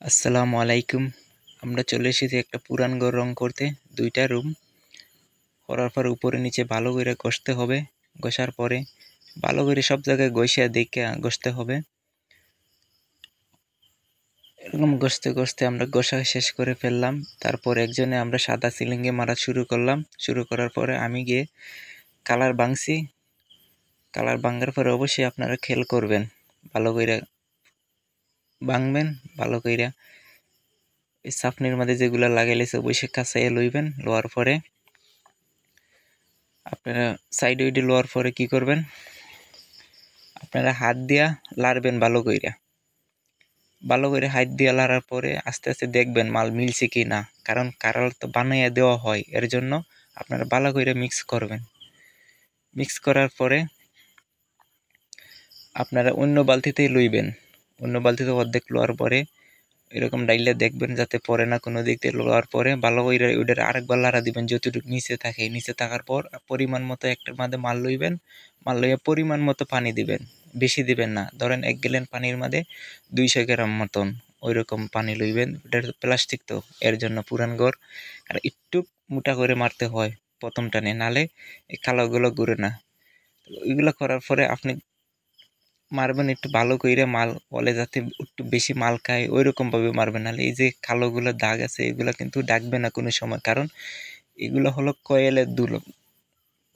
আসসালামু আলাইকুম। আমরা চলে এসেছি একটা পুরান ঘর রং করতে। 2টা রুম করার পর উপরে নিচে ভালো করে ঘষতে হবে। ঘষার পরে ভালো করে সব জায়গায় ঘষে দেখে ঘষতে হবে। এরকম ঘষতে ঘষতে আমরা ঘষা শেষ করে ফেললাম। তারপর একজনে আমরা সাদা সিলিংয়ে মারা শুরু করলাম। শুরু করার পরে আমি গিয়ে কালার ভাঙছি। কালার ভাঙার পরে অবশ্যই আপনারা খেয়াল করবেন, ভালো কইরা ভাঙবেন। ভালো কইরা এই সাফনির মধ্যে যেগুলা লাগাইলেছে অবশ্যই কাঁচাইয়া লইবেন। লোয়ার পরে আপনারা সাইড উইডে লোয়ার পরে কি করবেন, আপনারা হাত দিয়া লাড়বেন ভালো করে হাত দিয়া লাড়ার পরে আস্তে আস্তে দেখবেন মাল মিলছে কি না, কারণ কারাল তো বানাইয়া দেওয়া হয়, এর জন্য আপনারা ভালো করে মিক্স করবেন। মিক্স করার পরে আপনারা অন্য বালতিতেই লইবেন। অন্য বালতিতে অর্ধেক লোয়ার পরে এরকম ডাইলে দেখবেন যাতে পরে না কোনো দিক দিয়ে। লোয়ার পরে ভালো করে ওইটার আরেকবার লাড়া দিবেন যতটুকু নিচে থাকে। নিচে থাকার পর পরিমাণ মতো একটার মধ্যে মাল লইবেন। মাল লইয়া পরিমাণ মতো পানি দিবেন, বেশি দিবেন না। ধরেন 1 গ্যালন পানির মধ্যে 200 গ্রাম মতন ওই রকম পানি লইবেন। এটা প্লাস্টিক তো, এর জন্য পুরান ঘর আর একটু মোটা করে মারতে হয় প্রথম টানে, নালে এই কালোগুলো ঘুরে না। ওইগুলো করার পরে আপনি মারবেন একটু ভালো কইরা, মাল বলে যাতে একটু বেশি মাল খায় ওই রকম ভাবে মারবেন। নাহলে এই যে কালোগুলো দাগ আছে এগুলো কিন্তু ডাকবে না কোনো সময়, কারণ এগুলো হলো কয়েলের ধুলো,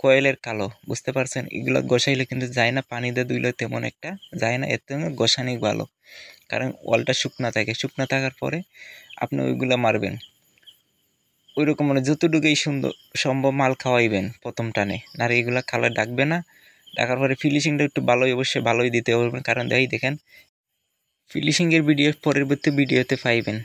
কয়েলের কালো, বুঝতে পারছেন? এগুলো গোসাইলে কিন্তু যায় না, পানি দিয়ে ধুইলে তেমন একটা যায় না। এর থেকে গোসানি ভালো, কারণ ওয়ালটা শুকনা থাকে। শুকনা থাকার পরে আপনি ওইগুলো মারবেন ওই রকম, মানে যতটুকুই সুন্দর সম্ভব মাল খাওয়াইবেন প্রথম টানে, না এগুলা খালে ডাকবে না। ডাকার পরে ফিনিশিংটা একটু ভালোই, অবশ্যই ভালোই দিতে হবে, কারণ দেখেন ফিনিশিংয়ের ভিডিও পরবর্তী ভিডিওতে পাইবেন।